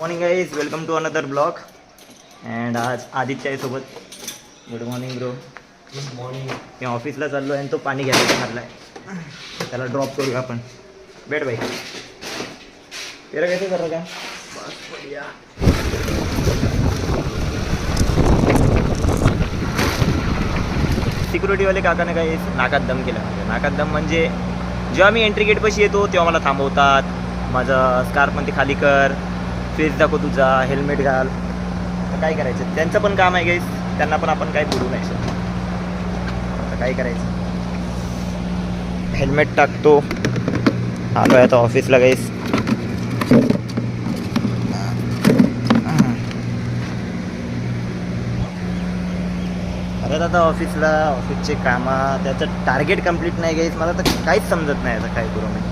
Morning guys, welcome to another blog. And आज आदित्य आहे सोबत. Good morning bro. Good morning. मी ऑफिसला चाललो आहे आणि तो पाणी घ्यायला मारला आहे. त्याला ड्रॉप करूया आपण. बैठ भाई. तेरा कैसे कर रहा है? बस बढ़िया. सिक्युरिटीवाले काकाने काही नाकात दम केला. नाकात दम म्हणजे जेव्हा मी एंट्री गेटपाशी येतो तेव्हा मला थांबवतात. माझं स्कार्फमध्ये खाली कर, फेस दाखव तुझा, हेल्मेट घाल. तर काय करायचं, त्यांचं पण काम आहे गाईस. त्यांना पण आपण काय बोलू नाही शकतो. आता काय करायचं, हेल्मेट टाकतो. आलो आहे आता ऑफिसला गाईस. अरे आता ऑफिसचे कामं, त्याचं टार्गेट कंप्लीट नाही गाईस. मला तर काहीच समजत नाही आता काय करू मी.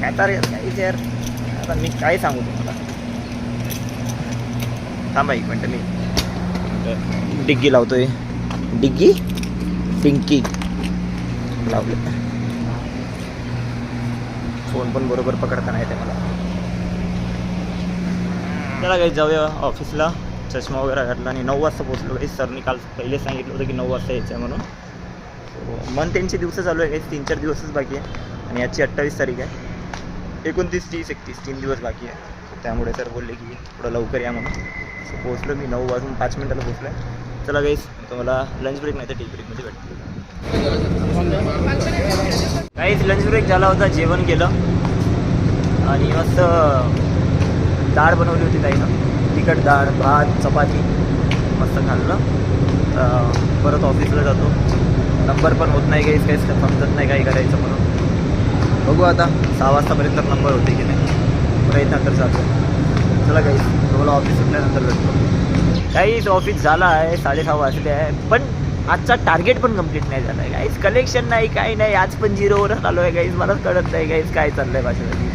काय टार्गेट काहीच यार. आता मी काय सांगू तुम्हाला. थांबा एक मिनटं, मी डिग्गी लावतोय. डिग्गी पिंकी लावले. फोन पण बरोबर पकडता नाही ते मला. चला काही जाऊया ऑफिसला. चष्मा वगैरे घातला आणि 9 वाजता पोचलो काही. सरनी काल पहिले सांगितलं होतं की 9 वाजता यायचं आहे म्हणून. सो मन त्यांचे दिवस चालू आहे काही. 3-4 दिवसच बाकी आहे आणि याची 28 तारीख आहे. 29, 30, 31 3 दिवस बाकी आहे. त्यामुळे सर बोलले की थोडं लवकर या म्हणून. सो पोचलो मी 9 वाजून 5 मिनिटाला पोचलो आहे. चला गाईस, तुम्हाला लंच ब्रेक नाही तर टी ब्रेकमध्ये भेटतो. काहीच लंच ब्रेक झाला होता. जेवण केलं आणि मस्त डाळ बनवली होती ताईनं. तिखट डाळ, भात, चपाती मस्त खाल्लं. परत ऑफिसला जातो. नंबर पण होत नाही काहीच, काहीच समजत नाही काय करायचं म्हणून. बघू आता 6 वाजतापर्यंत नंबर होते की नाही. प्रयत्न तर चालतो. चला काहीच, तुम्हाला ऑफिस सुटल्यानंतर भेटतो. काहीच ऑफिस झाला आहे, 6:30 वाजले आहे. पण आजचा टार्गेट पण कंप्लीट नाही झाला आहे काहीच. कलेक्शन नाही, काही नाही. आज पण 0वरच आलो आहे काहीच. मला कळत नाही काहीच काय चाललं आहे माझ्यासाठी.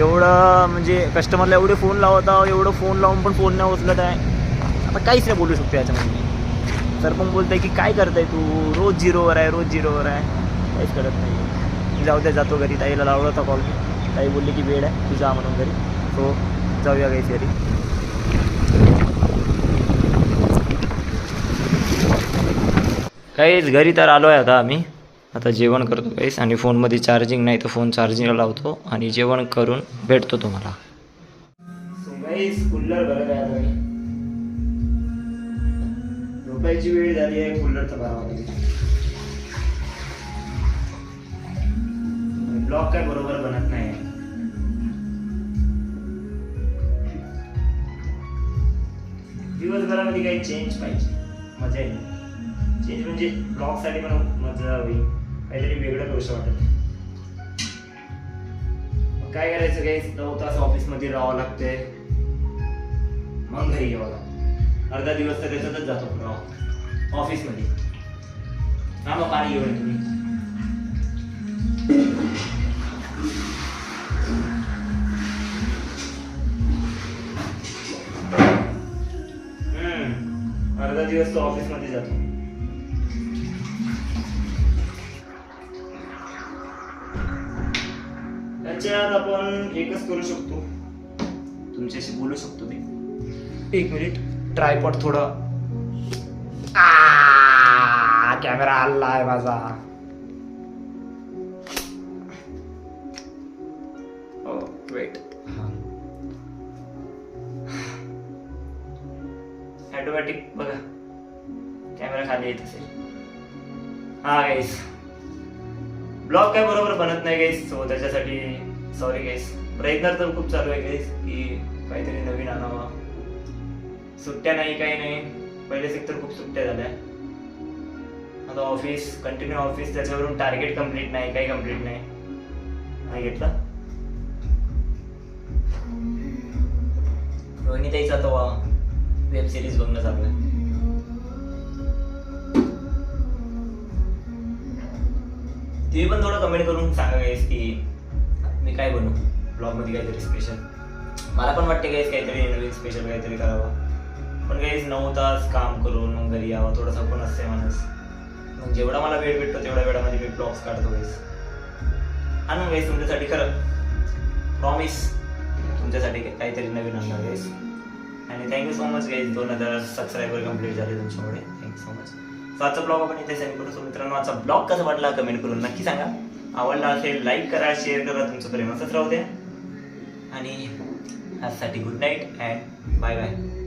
एवढं म्हणजे कस्टमरला एवढे फोन लावता, एवढं फोन लावून पण फोन नाही उचलत आहे. आता काहीच नाही बोलू शकतो याच्यामध्ये. सर पण बोलत आहे की काय करताय तू, रोज 0वर आहे, रोज 0वर आहे. काहीच कळत नाही. जाऊ द्या, जातो घरी. ताईला लावला होता कॉल मी. ताई बोलली की वेळ आहे, तू जा म्हणून घरी. सो जाऊया काहीच घरी. काहीच घरी तर आलो आहे आता आम्ही. आता जेवण करतो काहीच आणि फोनमध्ये चार्जिंग नाही तर फोन चार्जिंगला लावतो आणि जेवण करून भेटतो तुम्हाला. कूलर भरत आहे आता मी. झोपायची वेळ झाली आहे. कूलरचा भरावा लागेल. ब्लॉक काय बरोबर बनत नाही. दिवसभरामध्ये काही चेंज पाहिजे, मजा येईल. चेंज म्हणजे ब्लॉगसाठी पण मजा होईल. काहीतरी वेगळं करूशं वाटत. मग काय करायचं काही 9 तास ऑफिसमध्ये राहावं लागते. मग घरी यावं लागतं. अर्धा दिवस तर त्याच्यातच जातो ऑफिसमध्ये. हा मग पाणी घेऊन तुम्ही. अर्धा दिवस तो ऑफिसमध्ये जातो. त्याच्यात आपण एकच करू शकतो, तुमच्याशी बोलू शकतो मी. 1 मिनिट. ट्रायपॉड थोडं. कॅमेरा हल्ला आहे माझा. वेट. ऑटोमॅटिक बघा कॅमेरा खाली येत असेल. हा गाईस, ब्लॉग काय बरोबर बनत नाही गाईस. सो त्याच्यासाठी सॉरी गाईस. प्रयत्न तर खूप चालू आहे गाईस की काहीतरी नवीन आणावं. सुट्ट्या नाही, काही नाही. पहिलेच एक तर खूप सुट्ट्या झाल्या. आता ऑफिस, कंटिन्यू ऑफिस. त्याच्यावरून टार्गेट कंप्लीट नाही, काही कंप्लीट नाही. नाही घेतला रोहिणीताईचा तो वेब सिरीज बघणं चालू आहे. तुम्ही पण थोडं कमेंट करून सांगा गाईस की मी काय बनवू ब्लॉगमध्ये काहीतरी स्पेशल. मला पण वाटते गाईस काहीतरी नवीन स्पेशल काहीतरी करावं. पण गाईस 9 तास काम करून मग घरी यावं, थोडंसं पण असते माणूस. मग जेवढा मला वेळ भेटतो तेवढ्या वेळामध्ये मी ब्लॉग्स काढतो गाईस. आणून गाईस तुमच्यासाठी खरं प्रॉमिस तुमच्यासाठी काहीतरी नवीन आणणार गाईस. आणि thank you so much guys, 2000 subscriber complete झाले तुमच्यामुळे. Thank you so much. सो आजचा ब्लॉग आपण इथे सेंड करू. सो मित्रांनो, आजचा ब्लॉग कसा वाटला कमेंट करून नक्की सांगा. आवडला असेल लाईक करा, शेअर करा. तुमचं प्रेम असंच राहू द्या. आणि आजसाठी good night and bye bye.